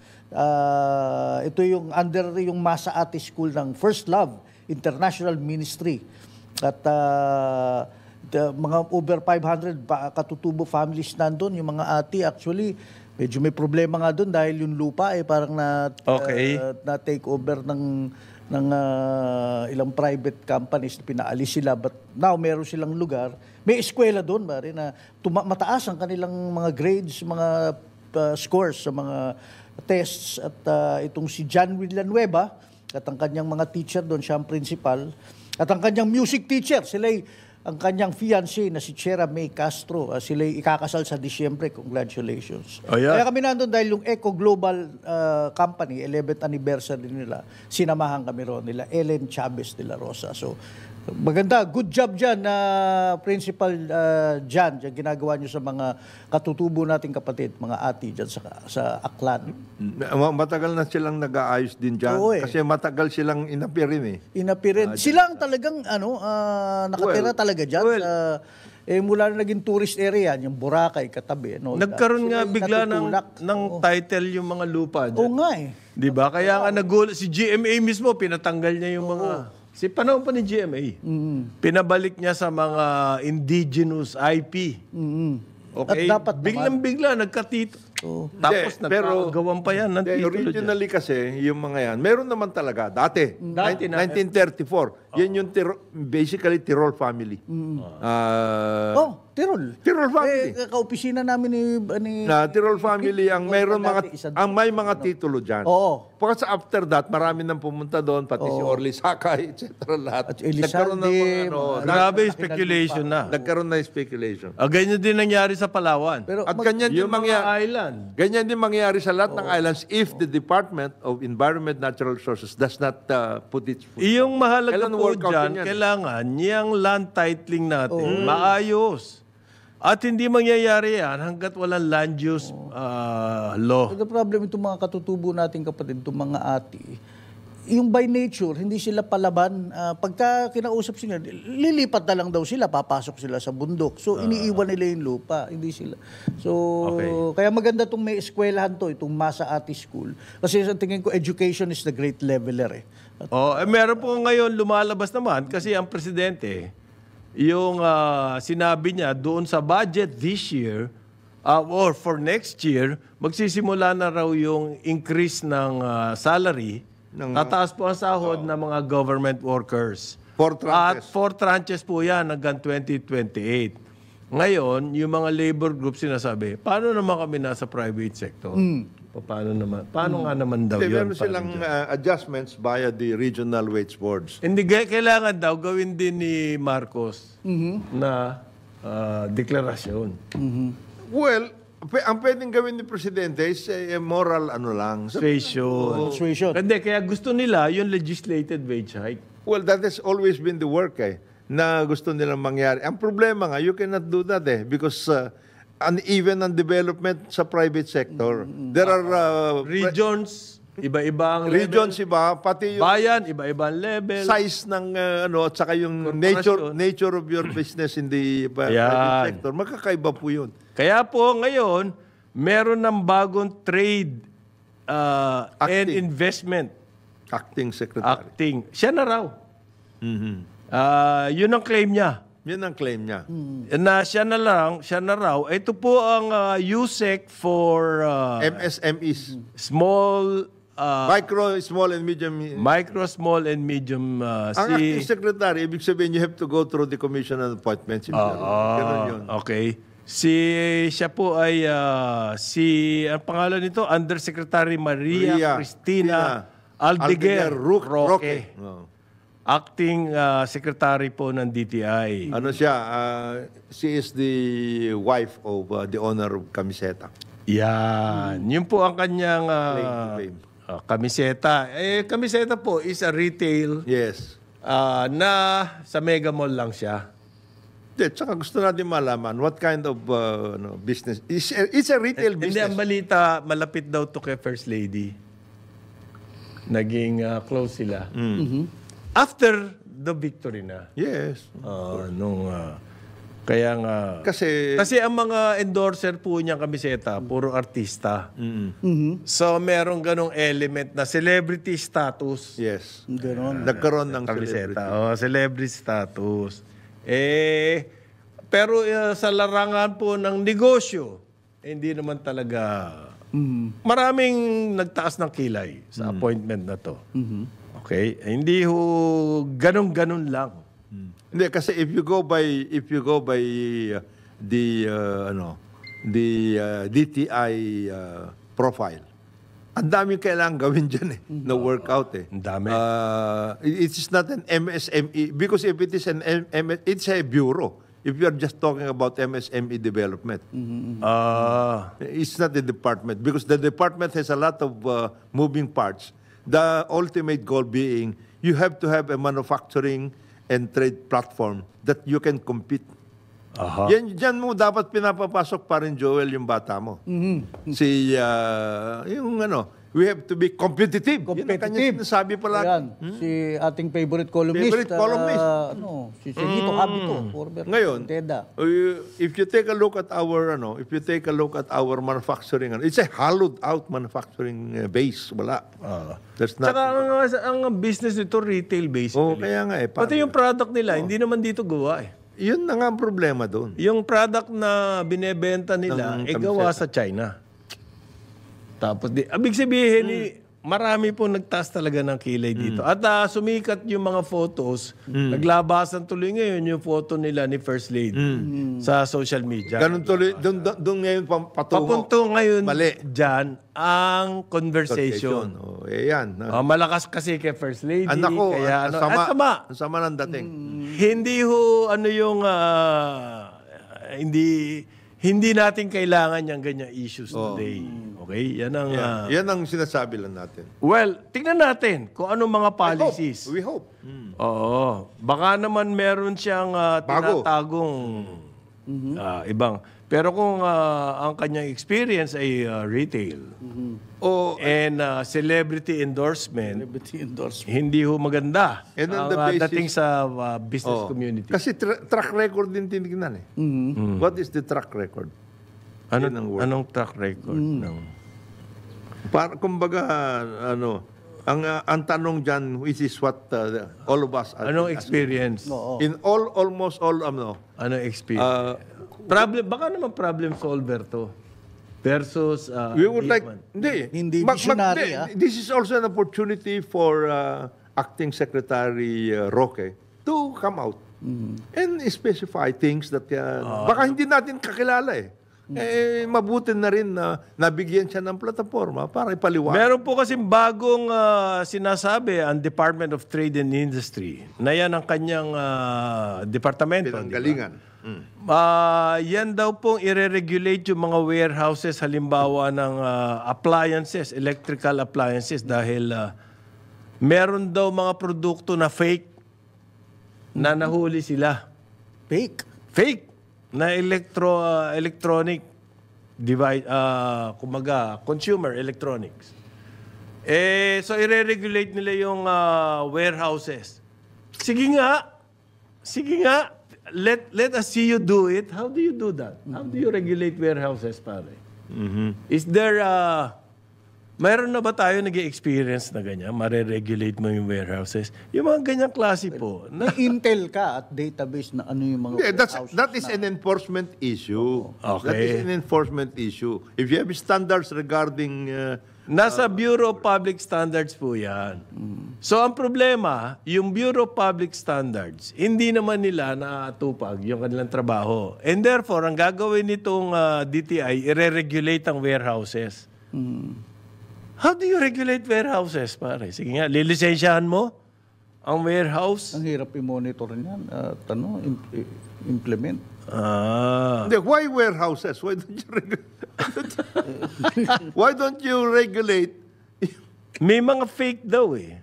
Ito yung under yung Masa Ati School ng First Love International Ministry. At mga over 500 katutubo families nandun. Yung mga ati, actually, medyo may problema nga doon dahil yung lupa parang na-take over ng ilang private companies na pinaalis sila, but now meron silang lugar. May eskwela doon na mataas ang kanilang mga grades, mga scores sa mga tests. At itong si John Villanueva at ang kanyang mga teacher doon, siya ang principal, at ang kanyang music teacher, ang kanyang fiancé na si Chera May Castro, sila'y ikakasal sa Disyembre. Congratulations. Kaya kami nandun dahil yung Eco Global Company, 11th anniversary nila, sinamahan kami ron nila, Ellen Chavez de la Rosa. So, maganda. Good job dyan, Principal Jan. Ginagawa nyo sa mga katutubo nating kapatid, mga ati dyan sa Aklan. Matagal na silang nag-aayos din dyan. Kasi matagal silang inapirin Inapirin. Silang talagang nakatira talaga dyan. Mula na naging tourist area, yung Boracay, katabi. Nagkaroon nga bigla ng title yung mga lupa dyan. Oo nga Diba? Kaya nga si GMA mismo, pinatanggal niya yung mga... Si panahon pa ni GMA, pinabalik niya sa mga indigenous IP. Okay? At dapat biglang-bigla, nagkatito. Tapos nagkagawan pa yan ng titulo originally dyan. Kasi, yung mga yan, meron naman talaga. Dati 1934. Yan yung basically Tirol family. Tirol. Tirol family. Kaopisina namin ni Tirol family ang mayroon may mga titulo diyan. Because after that, marami nang pumunta doon, pati si Orly Sakay, etc. lahat. Nagkaroon ng grabe speculation na. Nagkaroon na speculation. Ganyan din nangyari sa Palawan. At ganyan din mangyari island. Ganyan din mangyari sa lahat ng islands if the Department of Environment Natural Resources does not put its foot. Yung mahalaga po dyan, kailangan yung land titling natin maayos. At hindi mangyayari yan hanggat walang land use law. The problem itong mga katutubo natin kapatid, itong mga ati, yung by nature, hindi sila palaban. Pagka kinausap sila, lilipat na lang daw sila, papasok sila sa bundok. So, iniiwan nila yung lupa. Hindi sila. So, kaya maganda itong may eskwelahan to, itong Masa Ati School. Kasi sa tingin ko, education is the great leveler. Meron po ngayon lumalabas naman kasi ang presidente, yung sinabi niya doon sa budget this year or for next year, magsisimula na raw yung increase ng salary. Tataas po ang sahod ng mga government workers. 4 tranches. At 4 tranches po yan hanggang 2028. Ngayon, yung mga labor groups sinasabi, paano naman kami nasa private sector? Paano naman? Paano nga naman daw yun? Meron silang adjustments via the regional wage boards. Hindi, kailangan daw gawin din ni Marcos na deklarasyon. Well, ang pwedeng gawin ni Presidente is a moral persuasion. Hindi, kaya gusto nila yung legislated wage hike. Well, that has always been the work na gusto nilang mangyari. Ang problema nga, you cannot do that because uneven ang development sa private sector. There are regions, iba-ibang regions level. Pati yung bayan, iba-ibang level. Size ng at saka yung nature of your business in the private sector. Magkakaiba po yun. Kaya po ngayon, meron ng bagong trade and investment. Acting Secretary. Siya na raw. Yun ang claim niya. Yan ang claim niya. Na siya na raw, ito po ang USEC for MSMEs. small, Micro, small, and medium. micro, small, and medium. Ang acting secretary, ibig sabihin, you have to go through the commission on appointments. Ganun yun. Okay. Siya po ay, ang pangalan nito, Undersecretary Maria Cristina Aldeguer Roque. Oh. Acting Secretary po ng DTI. Ano siya? She is the wife of the owner of Camiseta. Yan. Yun po ang kanyang Claim to fame. Camiseta. Camiseta po is a retail Yes. na sa Mega Mall lang siya. Tsaka gusto natin malaman what kind of business. It's a retail Hindi, ang business. balita, malapit daw to kay First Lady. Naging close sila. After the victory na. Yes. Kaya nga... Kasi ang mga endorser po niyang kamiseta, puro artista. So, merong ganong element na celebrity status. yes. Ganon. Nagkaroon ng celebrity. Camiseta. Celebrity status. Pero sa larangan po ng negosyo, hindi naman talaga... Maraming nagtaas ng kilay sa appointment na to. Okay? Hindi ho ganun-ganun lang. Hindi kasi if you go by the DTI profile. Ang daming kailangan gawin diyan na workout Ang dami. It is not an MSME because if it is it's a bureau. If you are just talking about MSME development. It's not the department because the department has a lot of moving parts. The ultimate goal being you have to have a manufacturing and trade platform that you can compete. Yan mo dapat pinapapasok pa rin, Joel, yung bata mo. We have to be competitive. Yan ang kanya sinasabi pala. Ayan, si ating favorite columnist. Si Senito Habito. Ngayon, if you take a look at our manufacturing, it's a hollowed out manufacturing base. Wala. There's not. Tsaka ang business nito retail based. Kaya nga Pati yung product nila, hindi naman dito gawa Yun na nga ang problema doon. Yung product na binebenta nila, gawa sa China. Tapos, abig sabihin, marami po nagtaas talaga ng kilay dito. At sumikat yung mga photos, naglabasan tuloy ngayon yung photo nila ni First Lady sa social media. Ganun tuloy, doon ngayon patungo. Papunto ngayon Mali. dyan ang conversation. Yan. Malakas kasi kay First Lady. Anak ko, kaya, ang sama ng dating. Hindi ho, hindi natin kailangan yung ganyang issues today. Okay? Yan ang... yan ang sinasabi lang natin. Well, tingnan natin kung anong mga policies. We hope. Oo. Baka naman meron siyang tinatagong ibang... Pero kung ang kanyang experience ay retail and celebrity endorsement, hindi ho maganda And on the ang basis- dating sa business community. Kasi track record din tinignan What is the track record? Yun ang word. Anong track record? Kumbaga, ang tanong dyan, which is what all of us are Anong experience? in almost all, Anong experience? Baka naman problem solver to. Versus, we would like, Hindi visionary, this is also an opportunity for Acting Secretary Roque to come out and specify things that baka hindi natin kakilala mabuti na rin na nabigyan siya ng plataforma para ipaliwanag. Meron po kasi bagong sinasabi ang Department of Trade and Industry na yan ang kanyang departamento. Pinanggalingan. Yan daw pong i-regulate yung mga warehouses halimbawa ng appliances, electrical appliances dahil meron daw mga produkto na fake na nahuli sila. Fake na electronic device, kumaga, consumer electronics. So i-regulate nila yung warehouses. Sige nga. Let us see you do it. How do you do that? How do you regulate warehouses, pare? Is there Mayroon na ba tayo nag-experience na ganyan? Mare-regulate mo yung warehouses? Yung mga ganyang klase po. May intel ka at database na ano yung mga Yeah, warehouses that is na- an enforcement issue. Okay. That is an enforcement issue. If you have standards regarding Nasa Bureau of Public Standards po yan. So, ang problema, yung Bureau of Public Standards, hindi naman nila natupag yung kanilang trabaho. And therefore, ang gagawin nitong DTI, i-regulate ang warehouses. How do you regulate warehouses, pare? Sige nga, lilisensyahan mo ang warehouse? Ang hirap i-monitor niyan at implement. hindi, why warehouses? Why don't you regulate? Why don't you regulate? May mga fake daw eh.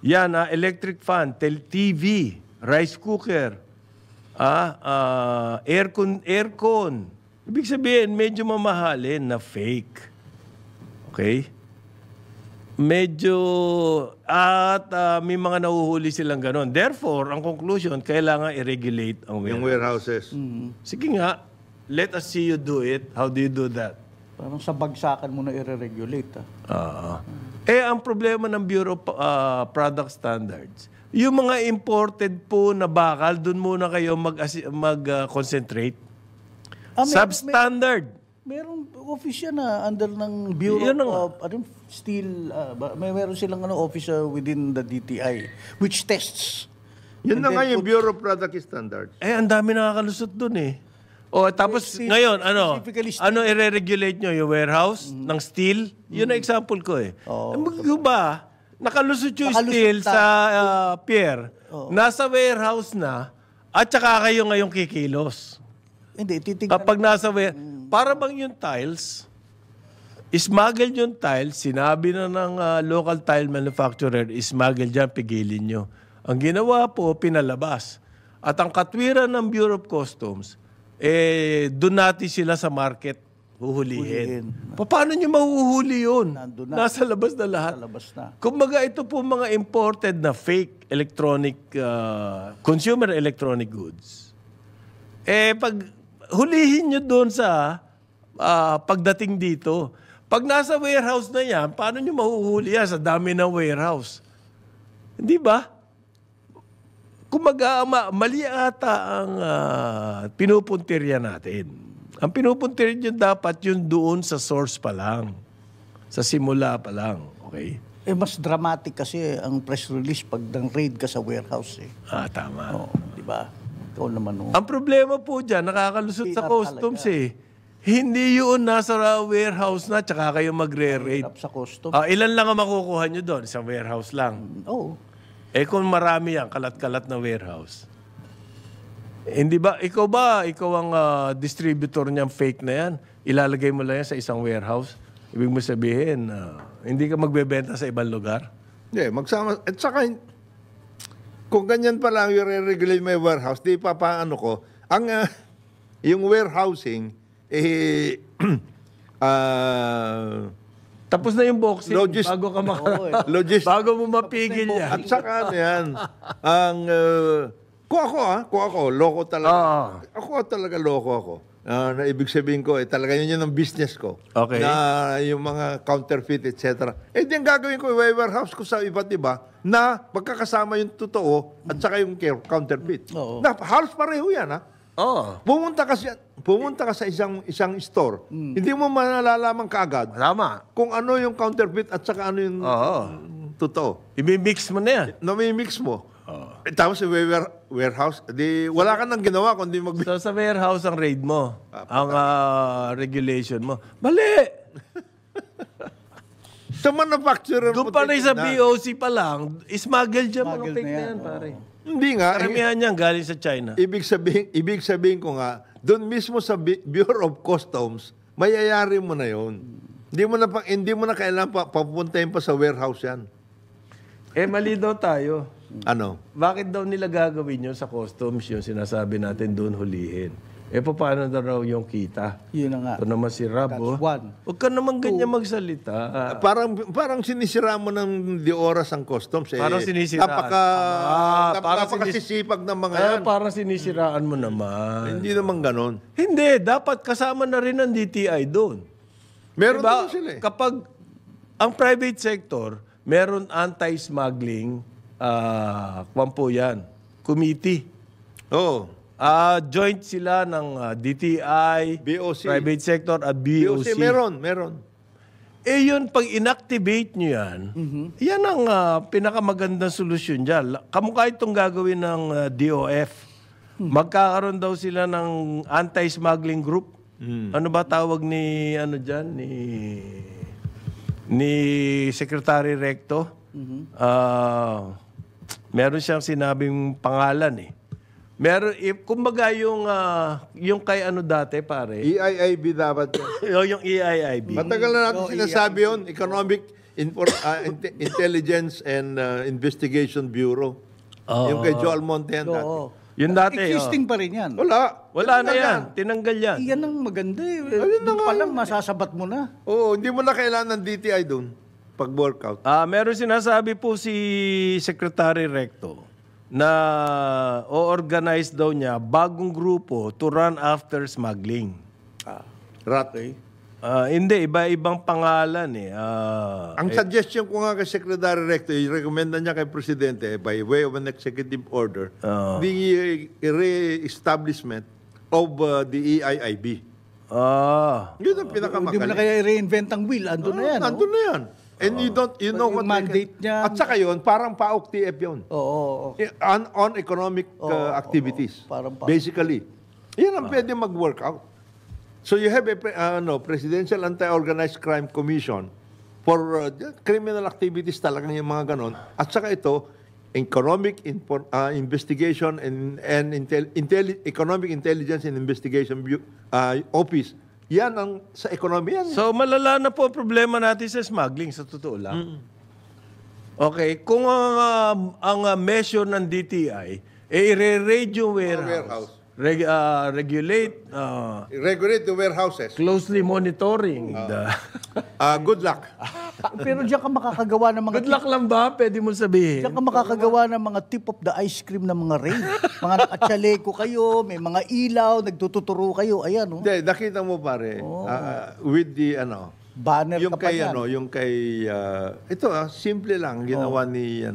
Yan, electric fan, TV, rice cooker, aircon. Ibig sabihin, medyo mamahalin na fake. Okay? Medyo, at may mga nahuhuli silang ganon. Therefore, ang conclusion, kailangan i-regulate ang Yung warehouse. warehouses. Sige nga, let us see you do it. How do you do that? Parang sa bagsakan mo na i-regulate. Ang problema ng Bureau of Product Standards, yung mga imported po na bakal, doon muna kayo mag-concentrate. Substandard. Merong office yan na under ng Bureau Yun na nga. of Steel. Meron silang office within the DTI which tests. Yun na nga yung Bureau of Product Standards. Ang dami nakakalusot doon eh. O, tapos ngayon, specifically steel. ano i-regulate nyo? Yung warehouse ng steel? Yun ang example ko eh. Ba, nakalusot yung steel sa pier. Nasa warehouse na, at saka kayo ngayong kikilos. Hindi, titignan. Kapag nasa para bang yung tiles, smuggle yung tiles, sinabi na ng local tile manufacturer, smuggle dyan, pigilin nyo. Ang ginawa po, pinalabas. At ang katwiran ng Bureau of Customs, doon natin sila sa market huhulihin. Paano nyo mahuhuli yun? Nandun na. Nasa labas na lahat. Sa labas na. Kumbaga, ito po mga imported na fake electronic, consumer electronic goods. Pag hulihin nyo doon sa pagdating dito. Pag nasa warehouse na yan, paano nyo mahuhuli yan sa dami ng warehouse? Hindi ba? Kumaga, mali ata ang pinupuntirya natin. Ang pinupuntirya nyo dapat yun doon sa source pa lang. Sa simula pa lang. Okay? Mas dramatic kasi ang press release pag raid ka sa warehouse eh. Tama. Di ba? Ikaw naman Ang problema po dyan, nakakalusot sa Hirap customs talaga. Hindi yun nasa warehouse na, tsaka kayo magre-raid. Hirap sa custom. Ilan lang ang makukuha nyo doon? Isang warehouse lang. Oo. Kung marami yan, kalat-kalat na warehouse. Hindi ba, ikaw ang distributor niyang fake na yan, ilalagay mo lang yan sa isang warehouse. Ibig mo sabihin, hindi ka magbebenta sa ibang lugar? Yeah, magsama. At saka, kung ganyan pa lang yung re-regulate may warehouse, di pa paano ko, yung warehousing, Tapos na yung boxing, bago ka bago mo mapigil yan. At saka ano yan, kung ako, loko talaga. Ako talaga loko ako. Na ibig sabihin ko, talaga yun ang business ko. Okay. Na yung mga counterfeit, etc. Di ang gagawin ko, warehouse ko sa iba't iba, na pagkakasama yung totoo at saka yung counterfeit. Na halos pareho yan, ha? Pumunta ka sa isang store. Hindi mo malalaman kaagad kung ano yung counterfeit at saka ano yung totoo. I-mix mo na yan. Namimix mo. Tapos sa warehouse, wala ka nang ginawa kundi So sa warehouse ang raid mo, ang regulation mo. Mali! Sa manufacturer Doon pa rin sa BOC pa lang, smuggle dyan mga fake na yan, pare. Hindi nga. Karamihan yan galing sa China. Ibig sabihin ko nga, doon mismo sa Bureau of Customs, mayayari mo na yon. Hindi mo na kailangan papuntahin pa sa warehouse yan. Mali daw tayo. Ano? Bakit daw nila gagawin yun sa customs yung sinasabi natin doon hulihin? Paano na raw yung kita? Yun na nga. Ito naman si Rab, That's one. Huwag ka naman ganyan magsalita. Parang sinisira mo ng di oras ang customs. Parang sinisiraan. Napakasisipag ng mga yan. Parang sinisiraan mo naman. Hindi naman ganon. Hindi, dapat kasama na rin ang DTI doon. Meron Diba? naman sila eh. Kapag ang private sector, meron anti-smuggling, committee. Oo. Joint sila ng DTI, BOC. private sector at BOC. Meron. Yun, pag inactivate nyo yan, yan ang pinakamagandang solusyon dyan. Kamukha itong gagawin ng DOF. Magkakaroon daw sila ng anti-smuggling group. Ano ba tawag ni Secretary Recto? Meron siyang sinabing pangalan Meron, kumbaga yung kay dati pare. EIIB dapat yan. Yung EIIB. Matagal na natin sinasabi yun, Economic Intelligence and Investigation Bureau. Yung kay Joel Monte yan dati. Yun dati. Existing pa rin yan. Wala na yan. Tinanggal yan. Yan ang maganda Doon pa lang masasabat mo na. Oo, hindi mo na kailangan ng DTI doon pag-workout. Meron sinasabi po si Secretary Recto na o-organize daw niya bagong grupo to run after smuggling. Rat. Hindi, iba-ibang pangalan Ang suggestion ko nga kay Secretary Recto, i-recommenda niya kay Presidente by way of an executive order, the re-establishment of the EIIB. Yun ang pinakamagaling. Hindi mo na kaya i-reinvent ang wheel. Andun na yan. Andun na yan. And you know what mandate niya. At saka yun, parang PAOK TF yun. Oo. On economic activities. Parang basically. Yan ang pwede mag-work out. So you have a Presidential Anti-Organized Crime Commission for criminal activities talagang yung mga ganon. At saka ito, Economic Investigation and Economic Intelligence and Investigation Office. Yan ang sa ekonomiya. So malala na po ang problema natin sa smuggling, sa totoo lang. Okay, kung ang measure ng DTI, i-re-raid yung warehouse. Regulate. Regulate the warehouses. Closely monitoring. Good luck. Pero diyan ka makakagawa ng mga... Good luck lang ba? Pwede mo sabihin. Diyan ka makakagawa ng mga tip of the ice cream ng mga raid. Mga nakatsaleko kayo, may mga ilaw, nagtututuro kayo. Ayan, Hindi, nakita mo pare, with the banner yung ka pa kay yan. yung kay ito simple lang ginawa ni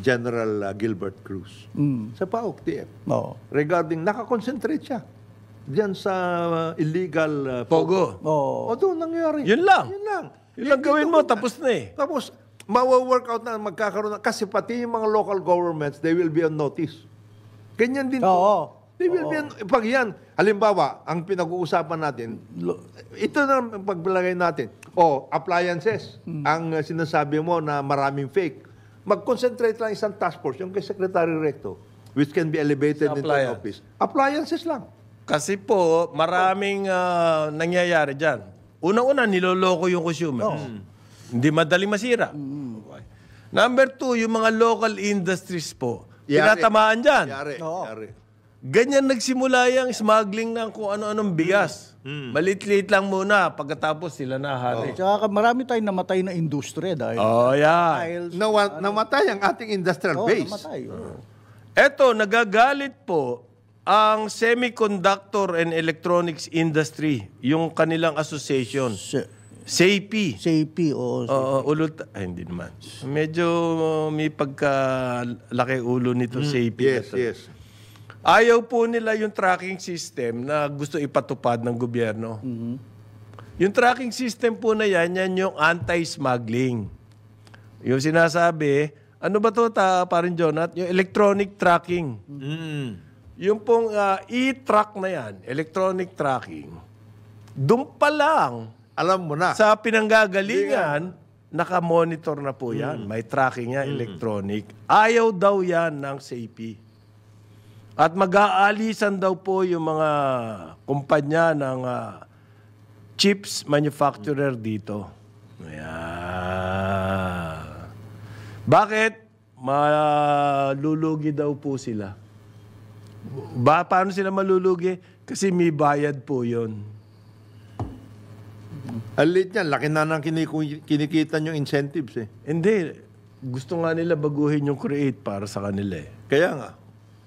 General Gilbert Cruz sa PAOK TF. Regarding nakakonsentrate siya diyan sa illegal Pogo. O doon nangyari. Yun lang. Yun lang Dito gawin mo, tapos na Tapos, mawa-work out na magkakaroon na, kasi pati yung mga local governments, they will be on notice. Ganyan din. They will be on, pag yan, halimbawa, ang pinag-uusapan natin, ito na ang pagbalagay natin. Appliances. Ang sinasabi mo na maraming fake. Mag-concentrate lang isang task force, yung kay Secretary Recto, which can be elevated into an office. Appliances lang. Kasi po, maraming nangyayari dyan. Una-una, niloloko yung consumer. Hindi madaling masira. Okay. Number 2, yung mga local industries po, tinatamaan dyan. Yari. Ganyan nagsimula yung smuggling ng kung ano-anong bigas. Malit-liit lang muna, pagkatapos sila nahari. Tsaka marami tayong namatay na industriya dahil... Yan. Namatay ang ating industrial base. Namatay. Eto, nagagalit po ang Semiconductor and Electronics Industry, yung kanilang association. SAPI. SAPI, Hindi naman. Medyo may pagkalaki ulo nito, SAPI. Yes. Ayaw po nila yung tracking system na gusto ipatupad ng gobyerno. Yung tracking system po na yan yung anti-smuggling. Yung sinasabi, ano ba ito, parin Jonat? Yung electronic tracking. Yung pong e-track na yan, electronic tracking, doon pa lang, alam mo na. sa pinanggagalingan, nakamonitor na po yan. May tracking yan, electronic. Ayaw daw yan ng SAPI. At mag-aalisan daw po yung mga kumpanya ng chips manufacturer dito. Ayan. Bakit? Malulugi daw po sila. Paano sila malulugi? Kasi may bayad po yun. Alit niyan, laki na nang kinikita yung incentives Hindi. Gusto nga nila baguhin yung create para sa kanila Kaya nga.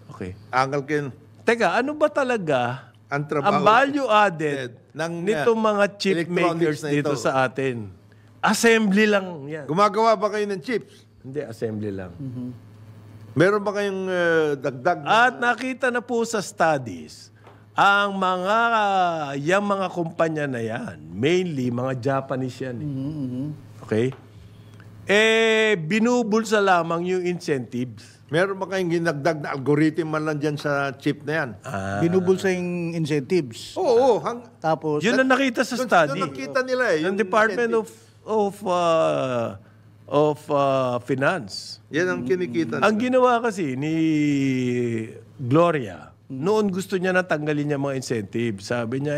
Okay. Uncle Ken. Teka, ano ba talaga ang value added ng nitong mga chip electronics makers na dito ito? sa atin? Assembly lang yan. Gumagawa ba kayo ng chips? Hindi, assembly lang. Meron ba kayong dagdag? At nakita na po sa studies, ang yung mga kumpanya na yan, mainly mga Japanese yan. Okay? Binubulsa lamang yung incentives. Meron ba kayong ginagdag na algorithm man lang dyan sa chip na yan? Binubulsa yung incentives. Oo. Tapos, Yun ang nakita sa study. Yun nakita nila eh. Ng Department of Finance. Yan ang kinikita nila. Ang ginawa kasi ni Gloria, noon gusto niya na tanggalin yung mga incentive. Sabi niya,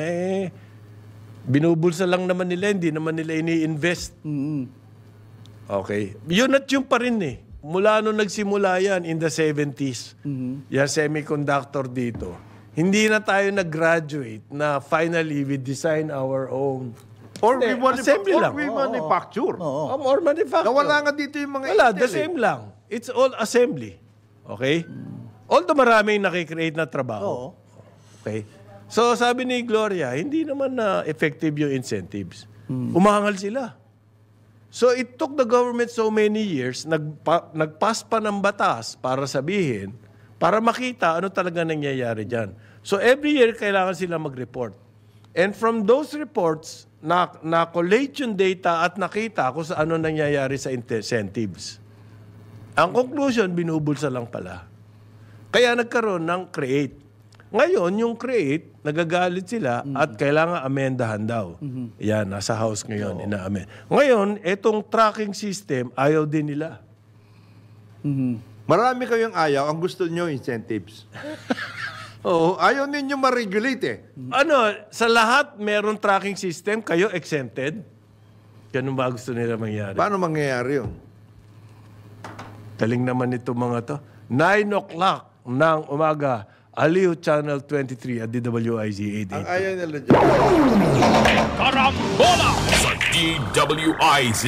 binubulsa lang naman nila, hindi naman nila ini-invest. Okay. Yun at yun pa rin eh. Mula nung nagsimula yan in the 70s, yan semiconductor dito, hindi na tayo nag-graduate na finally we design our own. Or we assembly lang. manufacture. Or manufacture. Nawala nga dito yung mga Wala, Intel, the same lang. It's all assembly. Okay? Although maraming nakikreate na trabaho. Okay? So sabi ni Gloria, hindi naman na effective yung incentives. Umahangal sila. So it took the government so many years, nagpass pa ng batas para sabihin, para makita ano talaga nangyayari dyan. So every year, kailangan sila mag-report. And from those reports, na-collate yung data at nakita kung sa ano nangyayari sa incentives. Ang conclusion, binubulsa lang pala. Kaya nagkaroon ng CREATE. Ngayon, yung CREATE, nagagalit sila at kailangan amendahan daw. Yan, nasa House ngayon, ina-amend. Ngayon, itong tracking system, ayaw din nila. Marami kayong ayaw. Ang gusto nyo, incentives. Oo, ayaw ninyo ma-regulate eh. Sa lahat, meron tracking system, kayo exempted. Ganun ba gusto nila mangyari? Paano mangyayari yun? Galing naman ito mga to. 9 o'clock ng umaga, Aliw Channel 23 at DWIZ 880. Ang ayaw nila dyan. Karambola sa DWIZ.